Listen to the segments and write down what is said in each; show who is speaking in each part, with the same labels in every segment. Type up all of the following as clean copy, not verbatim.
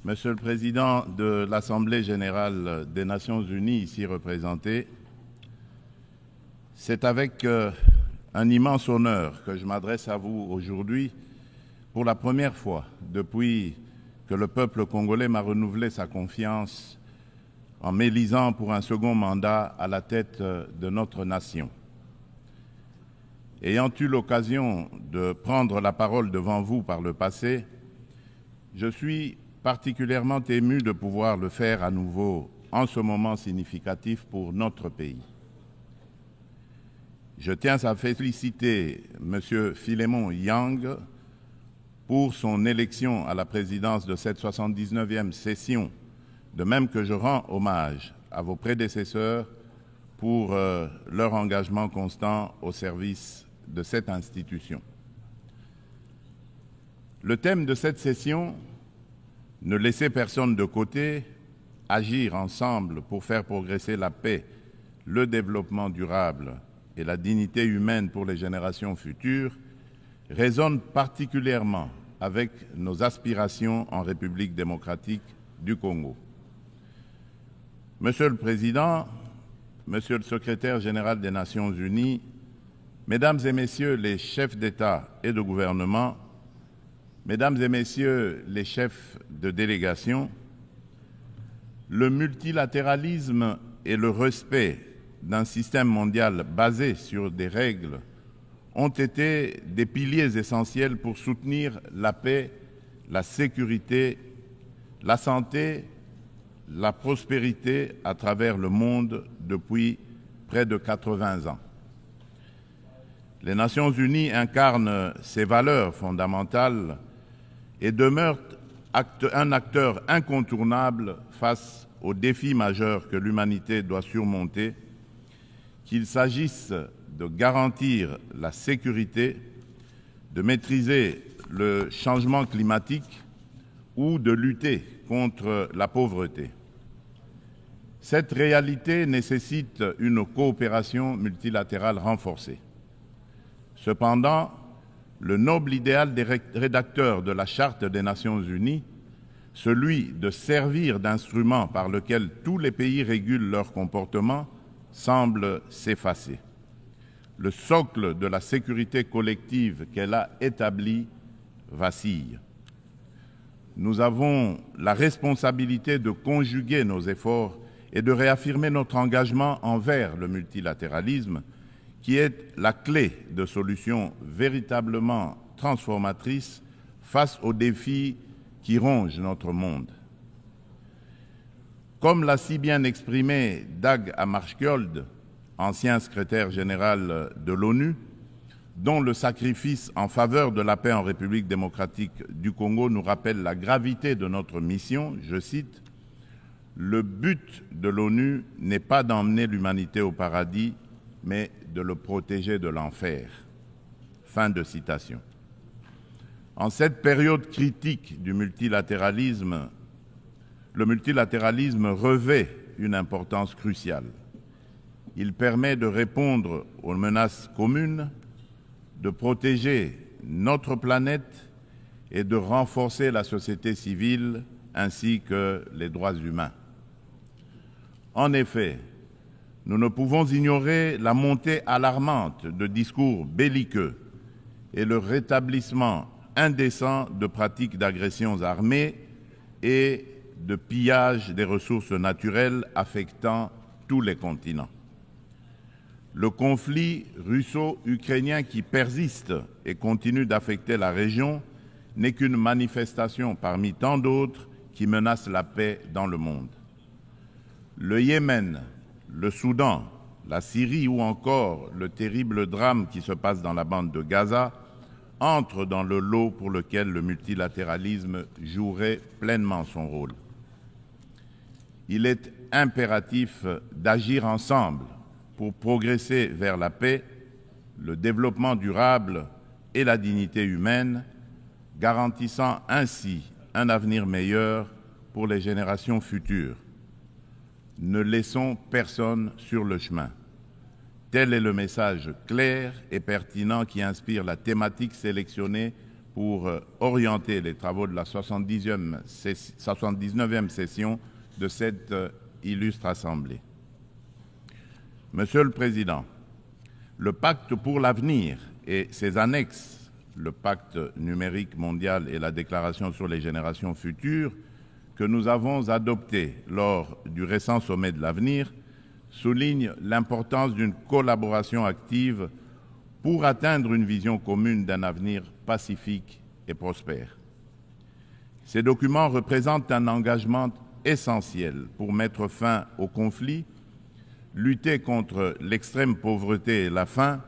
Speaker 1: Monsieur le Président de l'Assemblée générale des Nations unies, ici représenté, c'est avec un immense honneur que je m'adresse à vous aujourd'hui pour la première fois depuis que le peuple congolais m'a renouvelé sa confiance en m'élisant pour un second mandat à la tête de notre nation. Ayant eu l'occasion de prendre la parole devant vous par le passé, je suis particulièrement ému de pouvoir le faire à nouveau en ce moment significatif pour notre pays. Je tiens à féliciter M. Philémon Yang pour son élection à la présidence de cette 79e session, de même que je rends hommage à vos prédécesseurs pour leur engagement constant au service de cette institution. Le thème de cette session, ne laisser personne de côté, agir ensemble pour faire progresser la paix, le développement durable et la dignité humaine pour les générations futures, résonne particulièrement avec nos aspirations en République démocratique du Congo. Monsieur le Président, Monsieur le Secrétaire général des Nations unies, Mesdames et Messieurs les chefs d'État et de gouvernement, Mesdames et Messieurs les chefs de délégation, le multilatéralisme et le respect d'un système mondial basé sur des règles ont été des piliers essentiels pour soutenir la paix, la sécurité, la santé, la prospérité à travers le monde depuis près de 80 ans. Les Nations unies incarnent ces valeurs fondamentales et demeure un acteur incontournable face aux défis majeurs que l'humanité doit surmonter, qu'il s'agisse de garantir la sécurité, de maîtriser le changement climatique ou de lutter contre la pauvreté. Cette réalité nécessite une coopération multilatérale renforcée. Cependant, le noble idéal des rédacteurs de la Charte des Nations unies, celui de servir d'instrument par lequel tous les pays régulent leur comportement, semble s'effacer. Le socle de la sécurité collective qu'elle a établi vacille. Nous avons la responsabilité de conjuguer nos efforts et de réaffirmer notre engagement envers le multilatéralisme, qui est la clé de solutions véritablement transformatrices face aux défis qui rongent notre monde. Comme l'a si bien exprimé Dag Hammarskjöld, ancien secrétaire général de l'ONU, dont le sacrifice en faveur de la paix en République démocratique du Congo nous rappelle la gravité de notre mission, je cite, « Le but de l'ONU n'est pas d'emmener l'humanité au paradis, mais de le protéger de l'enfer. » Fin de citation. En cette période critique du multilatéralisme, le multilatéralisme revêt une importance cruciale. Il permet de répondre aux menaces communes, de protéger notre planète et de renforcer la société civile ainsi que les droits humains. En effet, nous ne pouvons ignorer la montée alarmante de discours belliqueux et le rétablissement indécent de pratiques d'agressions armées et de pillage des ressources naturelles affectant tous les continents. Le conflit russo-ukrainien qui persiste et continue d'affecter la région n'est qu'une manifestation parmi tant d'autres qui menacent la paix dans le monde. Le Yémen, le Soudan, la Syrie ou encore le terrible drame qui se passe dans la bande de Gaza entrent dans le lot pour lequel le multilatéralisme jouerait pleinement son rôle. Il est impératif d'agir ensemble pour progresser vers la paix, le développement durable et la dignité humaine, garantissant ainsi un avenir meilleur pour les générations futures. Ne laissons personne sur le chemin. Tel est le message clair et pertinent qui inspire la thématique sélectionnée pour orienter les travaux de la 79e session de cette illustre Assemblée. Monsieur le Président, le Pacte pour l'avenir et ses annexes, le Pacte numérique mondial et la Déclaration sur les générations futures, que nous avons adoptés lors du récent sommet de l'avenir, soulignent l'importance d'une collaboration active pour atteindre une vision commune d'un avenir pacifique et prospère. Ces documents représentent un engagement essentiel pour mettre fin aux conflits, lutter contre l'extrême pauvreté et la faim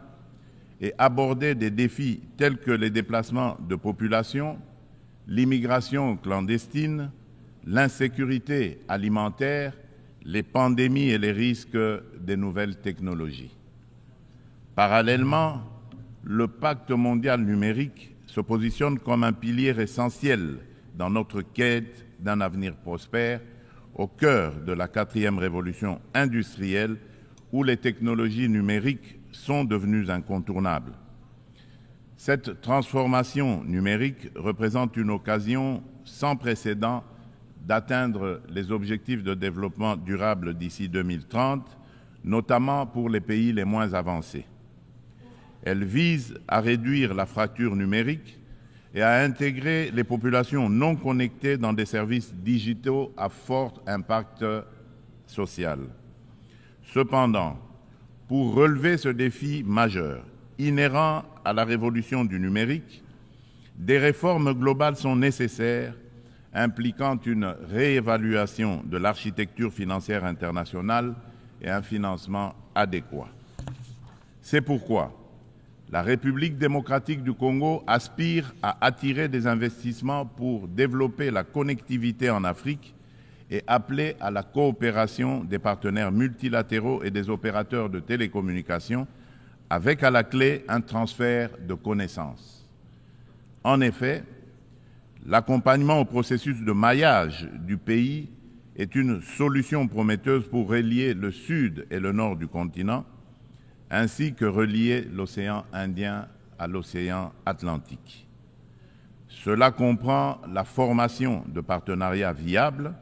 Speaker 1: et aborder des défis tels que les déplacements de population, l'immigration clandestine, l'insécurité alimentaire, les pandémies et les risques des nouvelles technologies. Parallèlement, le Pacte mondial numérique se positionne comme un pilier essentiel dans notre quête d'un avenir prospère au cœur de la 4e révolution industrielle où les technologies numériques sont devenues incontournables. Cette transformation numérique représente une occasion sans précédent d'atteindre les objectifs de développement durable d'ici 2030, notamment pour les pays les moins avancés. Elle vise à réduire la fracture numérique et à intégrer les populations non connectées dans des services digitaux à fort impact social. Cependant, pour relever ce défi majeur, inhérent à la révolution du numérique, des réformes globales sont nécessaires, impliquant une réévaluation de l'architecture financière internationale et un financement adéquat. C'est pourquoi la République démocratique du Congo aspire à attirer des investissements pour développer la connectivité en Afrique et appeler à la coopération des partenaires multilatéraux et des opérateurs de télécommunications, avec à la clé un transfert de connaissances. En effet, l'accompagnement au processus de maillage du pays est une solution prometteuse pour relier le sud et le nord du continent, ainsi que relier l'océan Indien à l'océan Atlantique. Cela comprend la formation de partenariats viables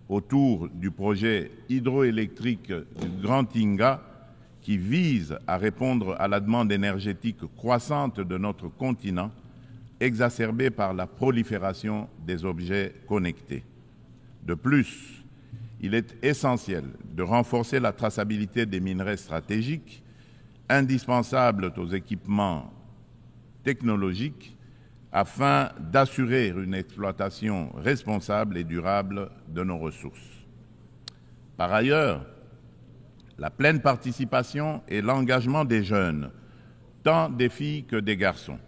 Speaker 1: autour du projet hydroélectrique du Grand Inga qui vise à répondre à la demande énergétique croissante de notre continent, exacerbée par la prolifération des objets connectés. De plus, il est essentiel de renforcer la traçabilité des minerais stratégiques, indispensables aux équipements technologiques, afin d'assurer une exploitation responsable et durable de nos ressources. Par ailleurs, la pleine participation et l'engagement des jeunes, tant des filles que des garçons,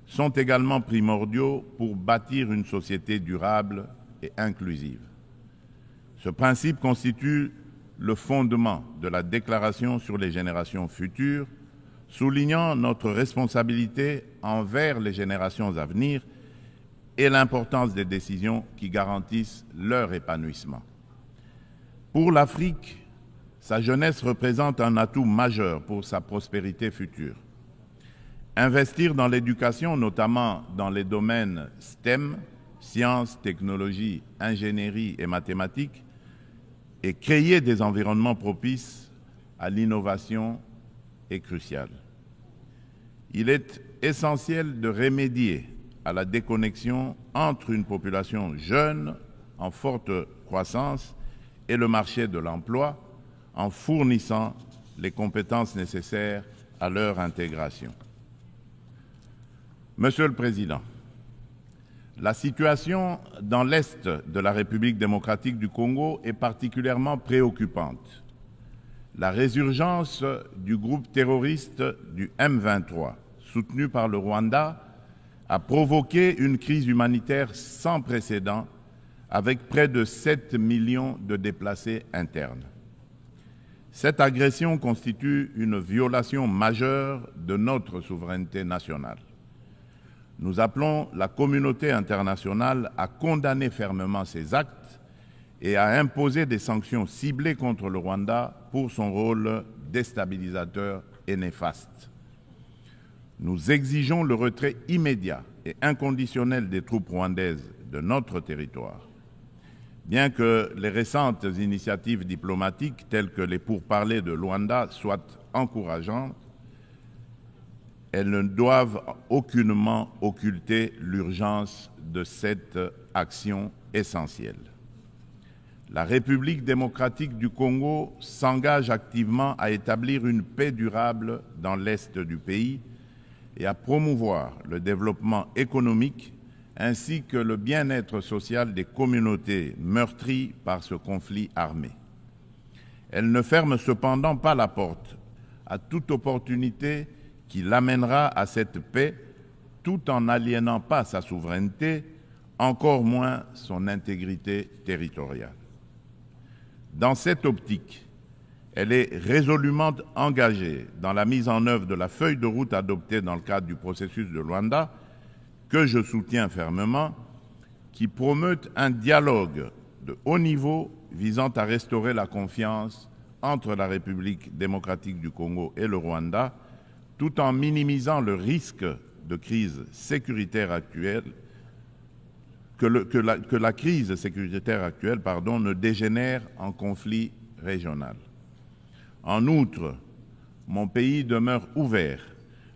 Speaker 1: sont également primordiaux pour bâtir une société durable et inclusive. Ce principe constitue le fondement de la Déclaration sur les générations futures, soulignant notre responsabilité envers les générations à venir et l'importance des décisions qui garantissent leur épanouissement. Pour l'Afrique, sa jeunesse représente un atout majeur pour sa prospérité future. Investir dans l'éducation, notamment dans les domaines STEM, sciences, technologies, ingénierie et mathématiques, et créer des environnements propices à l'innovation est crucial. Il est essentiel de remédier à la déconnexion entre une population jeune en forte croissance et le marché de l'emploi en fournissant les compétences nécessaires à leur intégration. Monsieur le Président, la situation dans l'Est de la République démocratique du Congo est particulièrement préoccupante. La résurgence du groupe terroriste du M23, soutenu par le Rwanda, a provoqué une crise humanitaire sans précédent avec près de 7 millions de déplacés internes. Cette agression constitue une violation majeure de notre souveraineté nationale. Nous appelons la communauté internationale à condamner fermement ces actes et à imposer des sanctions ciblées contre le Rwanda pour son rôle déstabilisateur et néfaste. Nous exigeons le retrait immédiat et inconditionnel des troupes rwandaises de notre territoire. Bien que les récentes initiatives diplomatiques, telles que les pourparlers de Luanda, soient encourageantes, elles ne doivent aucunement occulter l'urgence de cette action essentielle. La République démocratique du Congo s'engage activement à établir une paix durable dans l'est du pays et à promouvoir le développement économique ainsi que le bien-être social des communautés meurtries par ce conflit armé. Elle ne ferme cependant pas la porte à toute opportunité qui l'amènera à cette paix tout en n'aliénant pas sa souveraineté, encore moins son intégrité territoriale. Dans cette optique, elle est résolument engagée dans la mise en œuvre de la feuille de route adoptée dans le cadre du processus de Luanda, que je soutiens fermement, qui promeut un dialogue de haut niveau visant à restaurer la confiance entre la République démocratique du Congo et le Rwanda, tout en minimisant le risque de crise sécuritaire actuelle, que la crise sécuritaire actuelle ne dégénère en conflit régional. En outre, mon pays demeure ouvert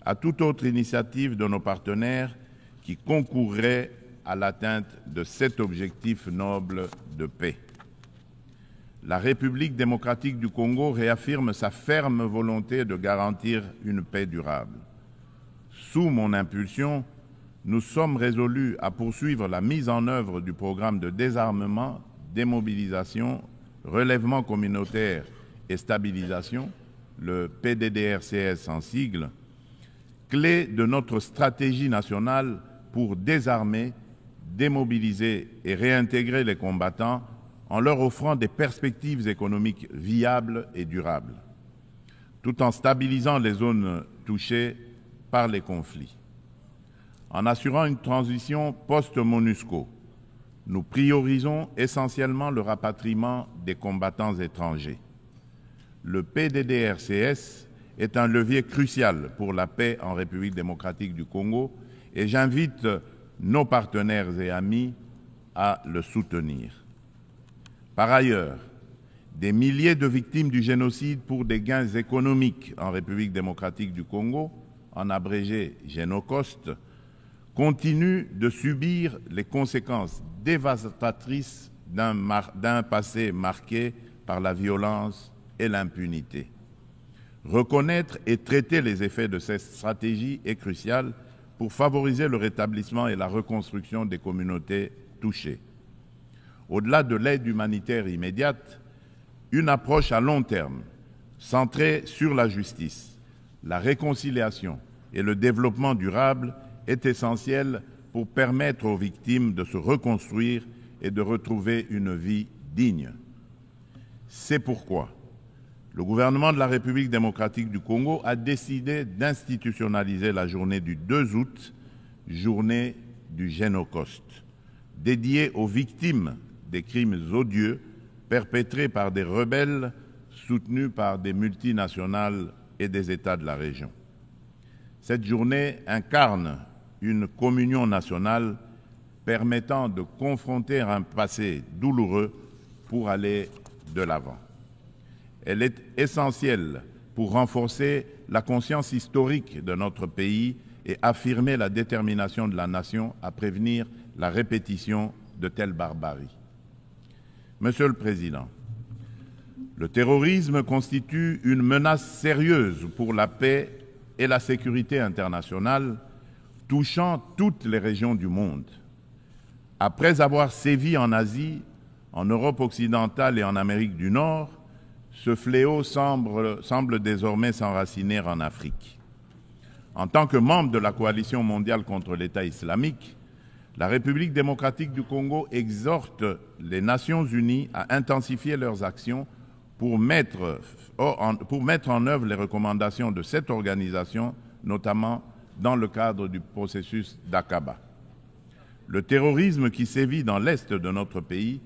Speaker 1: à toute autre initiative de nos partenaires qui concourrait à l'atteinte de cet objectif noble de paix. La République démocratique du Congo réaffirme sa ferme volonté de garantir une paix durable. Sous mon impulsion, nous sommes résolus à poursuivre la mise en œuvre du programme de désarmement, démobilisation, relèvement communautaire et stabilisation, le PDDRCS en sigle, clé de notre stratégie nationale pour désarmer, démobiliser et réintégrer les combattants en leur offrant des perspectives économiques viables et durables, tout en stabilisant les zones touchées par les conflits. En assurant une transition post-MONUSCO, nous priorisons essentiellement le rapatriement des combattants étrangers. Le PDDRCS est un levier crucial pour la paix en République démocratique du Congo et j'invite nos partenaires et amis à le soutenir. Par ailleurs, des milliers de victimes du génocide pour des gains économiques en République démocratique du Congo, en abrégé Génocost, continuent de subir les conséquences dévastatrices d'un passé marqué par la violence et l'impunité. Reconnaître et traiter les effets de cette stratégie est crucial pour favoriser le rétablissement et la reconstruction des communautés touchées. Au-delà de l'aide humanitaire immédiate, une approche à long terme, centrée sur la justice, la réconciliation et le développement durable est essentielle pour permettre aux victimes de se reconstruire et de retrouver une vie digne. C'est pourquoi le gouvernement de la République démocratique du Congo a décidé d'institutionnaliser la journée du 2 août, journée du Génocost, dédiée aux victimes des crimes odieux perpétrés par des rebelles soutenus par des multinationales et des États de la région. Cette journée incarne une communion nationale permettant de confronter un passé douloureux pour aller de l'avant. Elle est essentielle pour renforcer la conscience historique de notre pays et affirmer la détermination de la nation à prévenir la répétition de telles barbaries. Monsieur le Président, le terrorisme constitue une menace sérieuse pour la paix et la sécurité internationale, touchant toutes les régions du monde. Après avoir sévi en Asie, en Europe occidentale et en Amérique du Nord, ce fléau semble désormais s'enraciner en Afrique. En tant que membre de la coalition mondiale contre l'État islamique, la République démocratique du Congo exhorte les Nations unies à intensifier leurs actions pour mettre en œuvre les recommandations de cette organisation, notamment dans le cadre du processus d'Aqaba. Le terrorisme qui sévit dans l'est de notre pays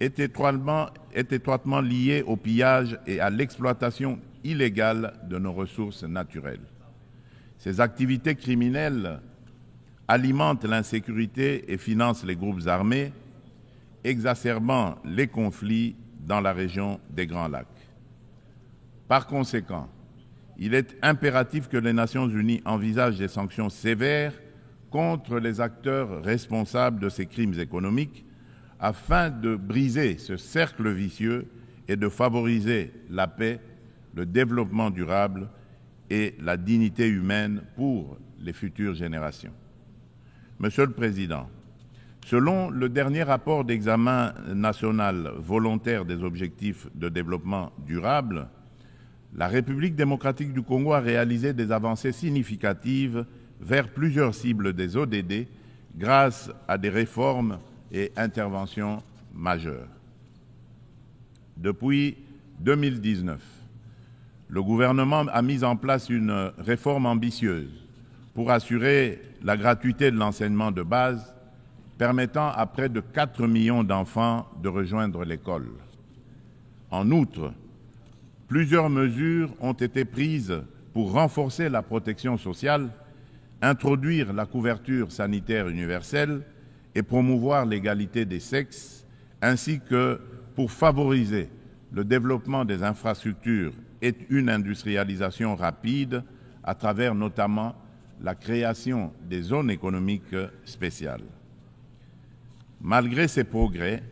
Speaker 1: est étroitement lié au pillage et à l'exploitation illégale de nos ressources naturelles. Ces activités criminelles alimentent l'insécurité et financent les groupes armés, exacerbant les conflits dans la région des Grands Lacs. Par conséquent, il est impératif que les Nations unies envisagent des sanctions sévères contre les acteurs responsables de ces crimes économiques afin de briser ce cercle vicieux et de favoriser la paix, le développement durable et la dignité humaine pour les futures générations. Monsieur le Président, selon le dernier rapport d'examen national volontaire des objectifs de développement durable, la République démocratique du Congo a réalisé des avancées significatives vers plusieurs cibles des ODD grâce à des réformes et interventions majeures. Depuis 2019, le gouvernement a mis en place une réforme ambitieuse pour assurer la gratuité de l'enseignement de base, permettant à près de 4 millions d'enfants de rejoindre l'école. En outre, plusieurs mesures ont été prises pour renforcer la protection sociale, introduire la couverture sanitaire universelle et promouvoir l'égalité des sexes, ainsi que pour favoriser le développement des infrastructures et une industrialisation rapide à travers notamment la création des zones économiques spéciales. Malgré ces progrès,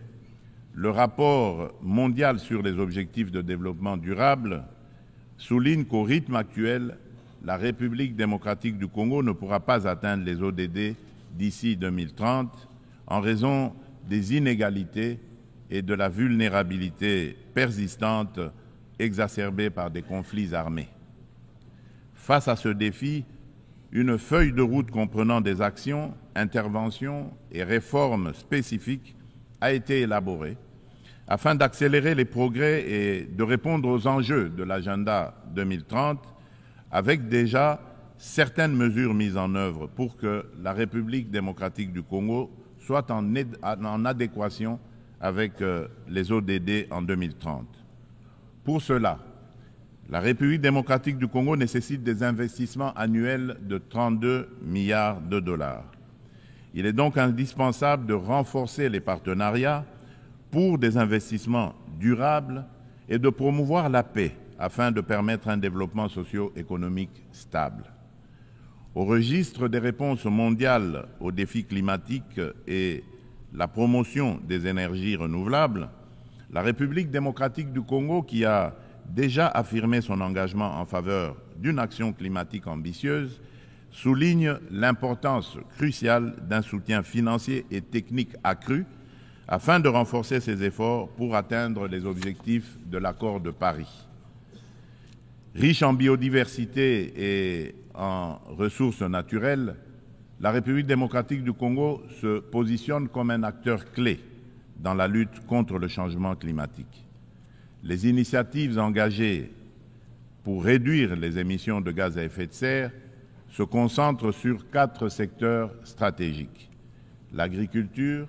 Speaker 1: le rapport mondial sur les objectifs de développement durable souligne qu'au rythme actuel, la République démocratique du Congo ne pourra pas atteindre les ODD d'ici 2030 en raison des inégalités et de la vulnérabilité persistante exacerbée par des conflits armés. Face à ce défi, une feuille de route comprenant des actions, interventions et réformes spécifiques a été élaborée afin d'accélérer les progrès et de répondre aux enjeux de l'agenda 2030 avec déjà certaines mesures mises en œuvre pour que la République démocratique du Congo soit en adéquation avec les ODD en 2030. Pour cela, la République démocratique du Congo nécessite des investissements annuels de 32 milliards de dollars. Il est donc indispensable de renforcer les partenariats pour des investissements durables et de promouvoir la paix afin de permettre un développement socio-économique stable. Au registre des réponses mondiales aux défis climatiques et la promotion des énergies renouvelables, la République démocratique du Congo, qui a déjà affirmé son engagement en faveur d'une action climatique ambitieuse, souligne l'importance cruciale d'un soutien financier et technique accru afin de renforcer ses efforts pour atteindre les objectifs de l'accord de Paris. Riche en biodiversité et en ressources naturelles, la République démocratique du Congo se positionne comme un acteur clé dans la lutte contre le changement climatique. Les initiatives engagées pour réduire les émissions de gaz à effet de serre se concentrent sur 4 secteurs stratégiques: l'agriculture,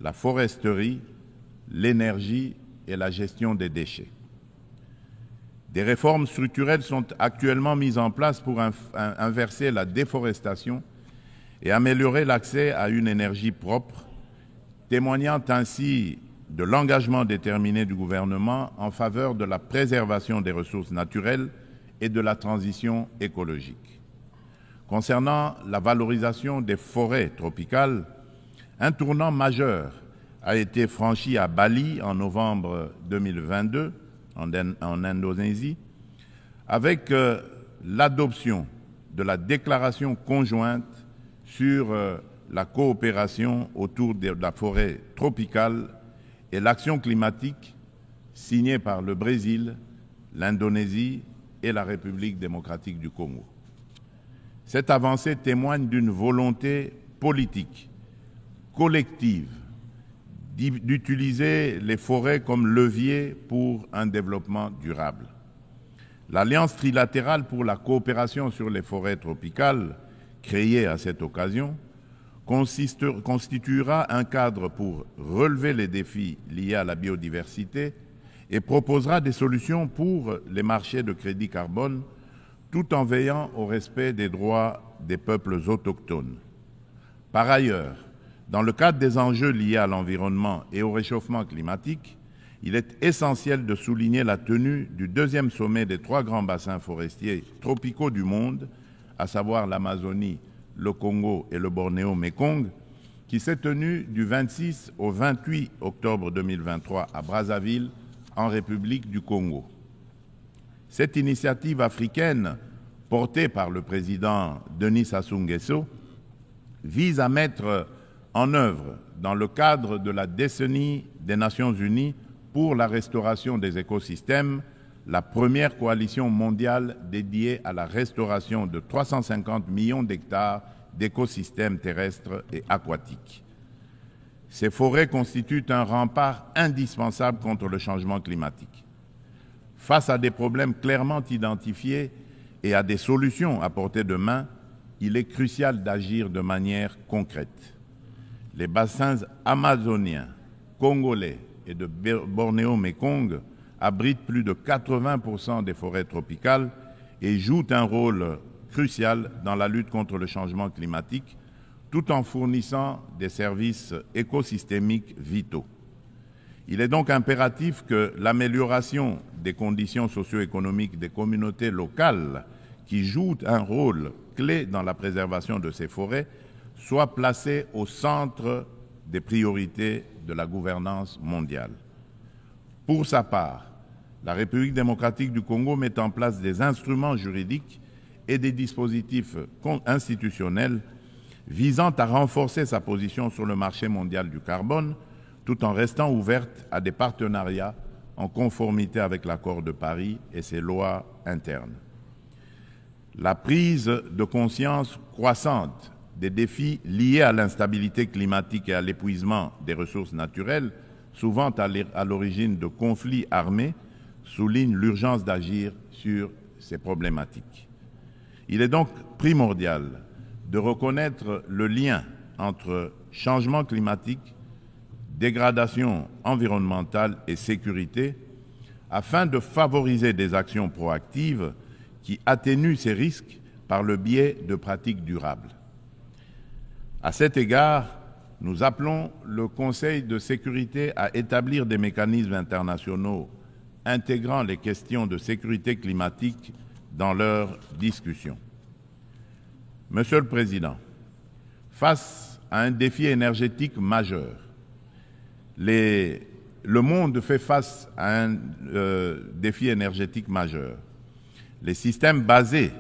Speaker 1: la foresterie, l'énergie et la gestion des déchets. Des réformes structurelles sont actuellement mises en place pour inverser la déforestation et améliorer l'accès à une énergie propre, témoignant ainsi de l'engagement déterminé du gouvernement en faveur de la préservation des ressources naturelles et de la transition écologique. Concernant la valorisation des forêts tropicales, un tournant majeur a été franchi à Bali en novembre 2022, en Indonésie, avec l'adoption de la déclaration conjointe sur la coopération autour de la forêt tropicale et l'action climatique signée par le Brésil, l'Indonésie et la République démocratique du Congo. Cette avancée témoigne d'une volonté politique collective d'utiliser les forêts comme levier pour un développement durable. L'Alliance trilatérale pour la coopération sur les forêts tropicales, créée à cette occasion, constituera un cadre pour relever les défis liés à la biodiversité et proposera des solutions pour les marchés de crédit carbone, tout en veillant au respect des droits des peuples autochtones. Par ailleurs, dans le cadre des enjeux liés à l'environnement et au réchauffement climatique, il est essentiel de souligner la tenue du deuxième sommet des 3 grands bassins forestiers tropicaux du monde, à savoir l'Amazonie, le Congo et le Bornéo-Mékong, qui s'est tenu du 26 au 28 octobre 2023 à Brazzaville, en République du Congo. Cette initiative africaine, portée par le président Denis Sassou Nguesso, vise à mettre en œuvre, dans le cadre de la décennie des Nations Unies pour la restauration des écosystèmes, la première coalition mondiale dédiée à la restauration de 350 millions d'hectares d'écosystèmes terrestres et aquatiques. Ces forêts constituent un rempart indispensable contre le changement climatique. Face à des problèmes clairement identifiés et à des solutions à portée de main, il est crucial d'agir de manière concrète. Les bassins amazoniens, congolais et de Bornéo-Mékong abritent plus de 80% des forêts tropicales et jouent un rôle crucial dans la lutte contre le changement climatique, tout en fournissant des services écosystémiques vitaux. Il est donc impératif que l'amélioration des conditions socio-économiques des communautés locales qui jouent un rôle clé dans la préservation de ces forêts soit placée au centre des priorités de la gouvernance mondiale. Pour sa part, la République démocratique du Congo met en place des instruments juridiques et des dispositifs institutionnels visant à renforcer sa position sur le marché mondial du carbone, tout en restant ouverte à des partenariats en conformité avec l'accord de Paris et ses lois internes. La prise de conscience croissante des défis liés à l'instabilité climatique et à l'épuisement des ressources naturelles, souvent à l'origine de conflits armés, souligne l'urgence d'agir sur ces problématiques. Il est donc primordial de reconnaître le lien entre changement climatique, dégradation environnementale et sécurité, afin de favoriser des actions proactives qui atténuent ces risques par le biais de pratiques durables. À cet égard, nous appelons le Conseil de sécurité à établir des mécanismes internationaux intégrant les questions de sécurité climatique dans leurs discussions. Monsieur le Président, face à un défi énergétique majeur, le monde fait face à un défi énergétique majeur. Les systèmes basés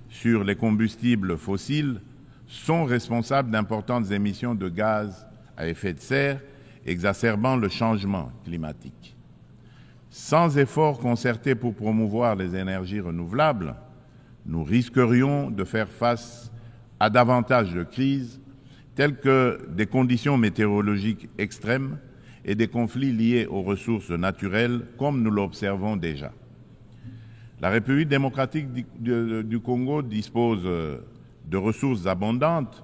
Speaker 1: sur les combustibles fossiles sont responsables d'importantes émissions de gaz à effet de serre, exacerbant le changement climatique. Sans efforts concertés pour promouvoir les énergies renouvelables, nous risquerions de faire face à davantage de crises, telles que des conditions météorologiques extrêmes et des conflits liés aux ressources naturelles, comme nous l'observons déjà. La République démocratique du Congo dispose de ressources abondantes,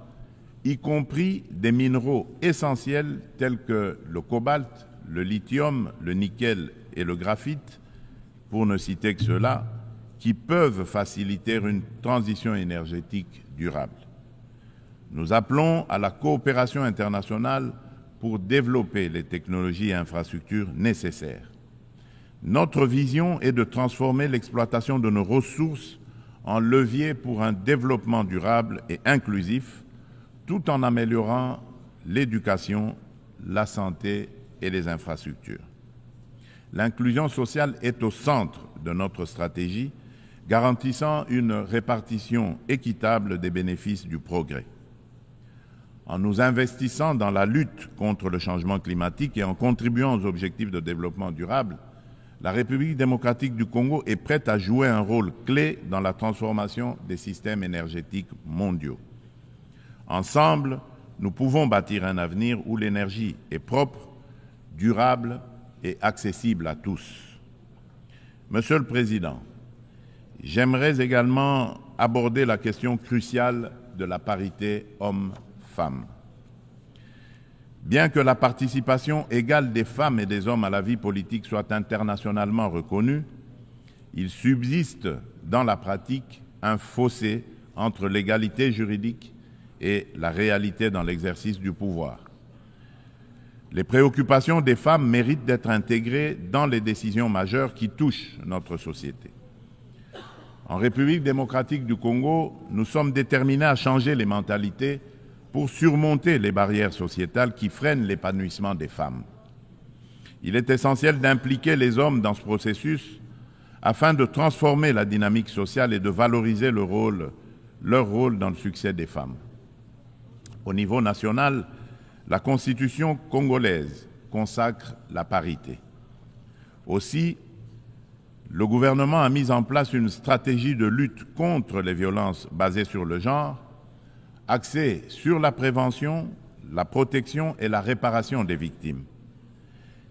Speaker 1: y compris des minéraux essentiels tels que le cobalt, le lithium, le nickel et le graphite, pour ne citer que ceux-là, qui peuvent faciliter une transition énergétique durable. Nous appelons à la coopération internationale pour développer les technologies et infrastructures nécessaires. Notre vision est de transformer l'exploitation de nos ressources en levier pour un développement durable et inclusif, tout en améliorant l'éducation, la santé et les infrastructures. L'inclusion sociale est au centre de notre stratégie, garantissant une répartition équitable des bénéfices du progrès. En nous investissant dans la lutte contre le changement climatique et en contribuant aux objectifs de développement durable, la République démocratique du Congo est prête à jouer un rôle clé dans la transformation des systèmes énergétiques mondiaux. Ensemble, nous pouvons bâtir un avenir où l'énergie est propre, durable et accessible à tous. Monsieur le Président, j'aimerais également aborder la question cruciale de la parité hommes-femmes. Bien que la participation égale des femmes et des hommes à la vie politique soit internationalement reconnue, il subsiste dans la pratique un fossé entre l'égalité juridique et la réalité dans l'exercice du pouvoir. Les préoccupations des femmes méritent d'être intégrées dans les décisions majeures qui touchent notre société. En République démocratique du Congo, nous sommes déterminés à changer les mentalités pour surmonter les barrières sociétales qui freinent l'épanouissement des femmes. Il est essentiel d'impliquer les hommes dans ce processus afin de transformer la dynamique sociale et de valoriser leur rôle dans le succès des femmes. Au niveau national, la Constitution congolaise consacre la parité. Aussi, le gouvernement a mis en place une stratégie de lutte contre les violences basées sur le genre, axée sur la prévention, la protection et la réparation des victimes.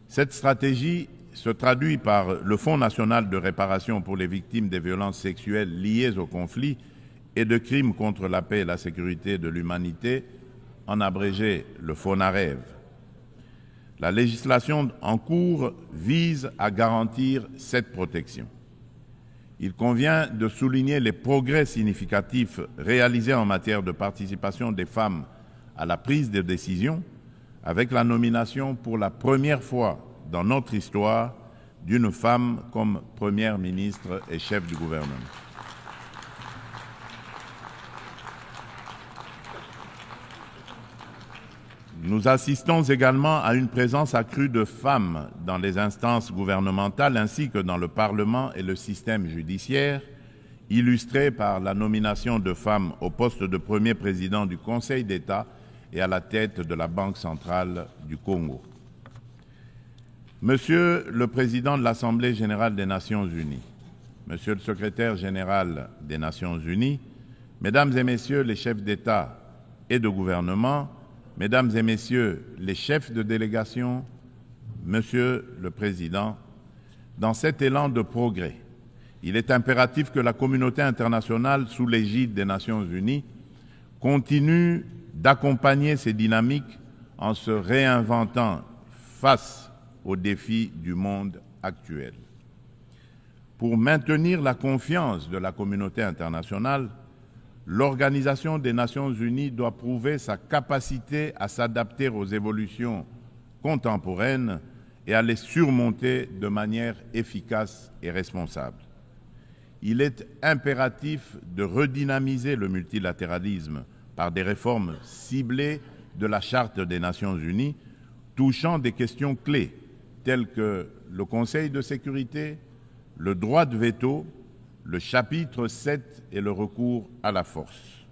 Speaker 1: Cette stratégie se traduit par le Fonds national de réparation pour les victimes des violences sexuelles liées au conflit et de crimes contre la paix et la sécurité de l'humanité, en abrégé le FONAREV. La législation en cours vise à garantir cette protection. Il convient de souligner les progrès significatifs réalisés en matière de participation des femmes à la prise de décision, avec la nomination pour la première fois dans notre histoire d'une femme comme première ministre et chef du gouvernement. Nous assistons également à une présence accrue de femmes dans les instances gouvernementales ainsi que dans le Parlement et le système judiciaire, illustrée par la nomination de femmes au poste de premier président du Conseil d'État et à la tête de la Banque centrale du Congo. Monsieur le Président de l'Assemblée générale des Nations unies, Monsieur le Secrétaire général des Nations unies, Mesdames et Messieurs les chefs d'État et de gouvernement, Mesdames et Messieurs les chefs de délégation, Monsieur le Président, dans cet élan de progrès, il est impératif que la communauté internationale, sous l'égide des Nations unies, continue d'accompagner ces dynamiques en se réinventant face aux défis du monde actuel. Pour maintenir la confiance de la communauté internationale, l'Organisation des Nations unies doit prouver sa capacité à s'adapter aux évolutions contemporaines et à les surmonter de manière efficace et responsable. Il est impératif de redynamiser le multilatéralisme par des réformes ciblées de la Charte des Nations unies, touchant des questions clés telles que le Conseil de sécurité, le droit de veto, le chapitre 7 et le recours à la force.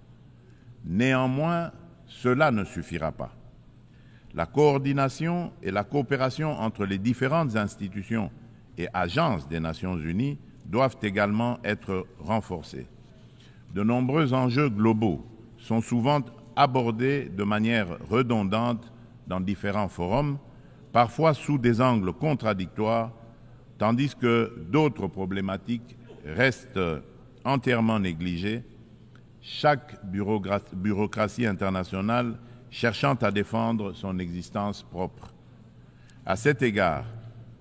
Speaker 1: Néanmoins, cela ne suffira pas. La coordination et la coopération entre les différentes institutions et agences des Nations unies doivent également être renforcées. De nombreux enjeux globaux sont souvent abordés de manière redondante dans différents forums, parfois sous des angles contradictoires, tandis que d'autres problématiques restent entièrement négligées, chaque bureaucratie internationale cherchant à défendre son existence propre. À cet égard,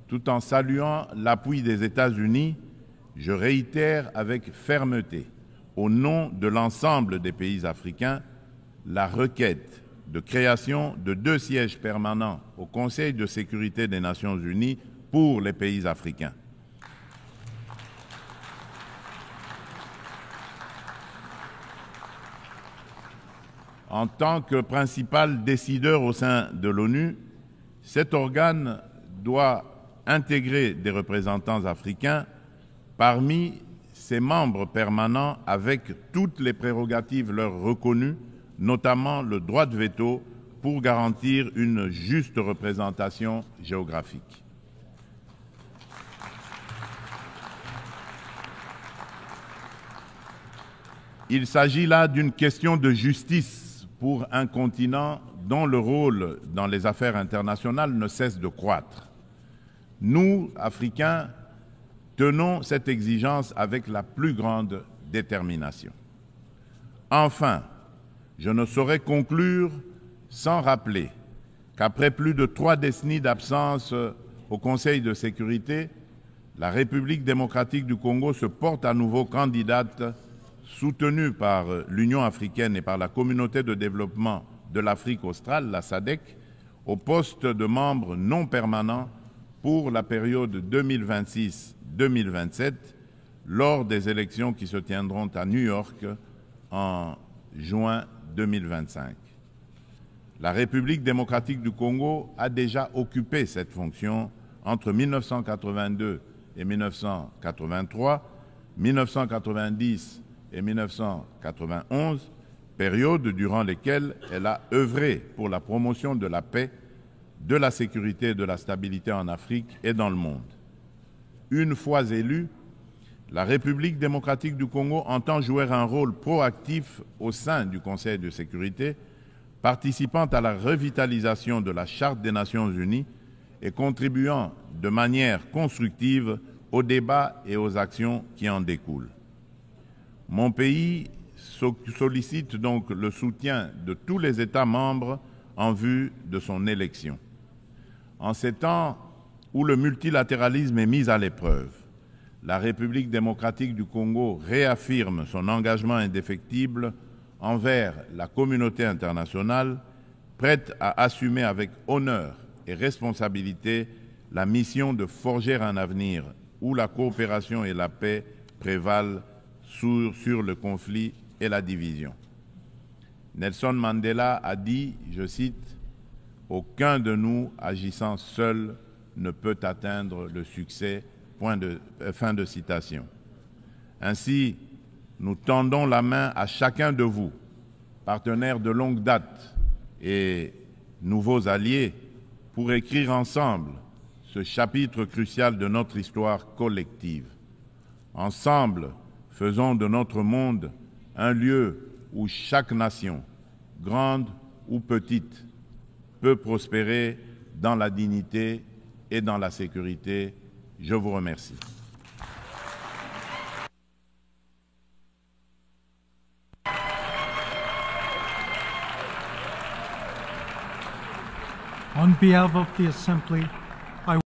Speaker 1: tout en saluant l'appui des États-Unis, je réitère avec fermeté, au nom de l'ensemble des pays africains, la requête de création de 2 sièges permanents au Conseil de sécurité des Nations unies pour les pays africains. En tant que principal décideur au sein de l'ONU, cet organe doit intégrer des représentants africains parmi ses membres permanents avec toutes les prérogatives leur reconnues, notamment le droit de veto pour garantir une juste représentation géographique. Il s'agit là d'une question de justice pour un continent dont le rôle dans les affaires internationales ne cesse de croître. Nous, Africains, tenons cette exigence avec la plus grande détermination. Enfin, je ne saurais conclure sans rappeler qu'après plus de 3 décennies d'absence au Conseil de sécurité, la République démocratique du Congo se porte à nouveau candidate soutenue par l'Union africaine et par la Communauté de développement de l'Afrique australe, la SADC, au poste de membre non permanent pour la période 2026-2027 lors des élections qui se tiendront à New York en juin 2025. La République démocratique du Congo a déjà occupé cette fonction entre 1982 et 1983, 1990 et 1991, période durant lesquelles elle a œuvré pour la promotion de la paix, de la sécurité et de la stabilité en Afrique et dans le monde. Une fois élue, la République démocratique du Congo entend jouer un rôle proactif au sein du Conseil de sécurité, participant à la revitalisation de la Charte des Nations Unies et contribuant de manière constructive aux débats et aux actions qui en découlent. Mon pays sollicite donc le soutien de tous les États membres en vue de son élection. En ces temps où le multilatéralisme est mis à l'épreuve, la République démocratique du Congo réaffirme son engagement indéfectible envers la communauté internationale, prête à assumer avec honneur et responsabilité la mission de forger un avenir où la coopération et la paix prévalent sur le conflit et la division. Nelson Mandela a dit, je cite, « Aucun de nous agissant seul ne peut atteindre le succès ». Fin de citation. Ainsi, nous tendons la main à chacun de vous, partenaires de longue date et nouveaux alliés, pour écrire ensemble ce chapitre crucial de notre histoire collective. Ensemble, faisons de notre monde un lieu où chaque nation, grande ou petite, peut prospérer dans la dignité et dans la sécurité. Je vous remercie.
Speaker 2: On behalf of the Assembly,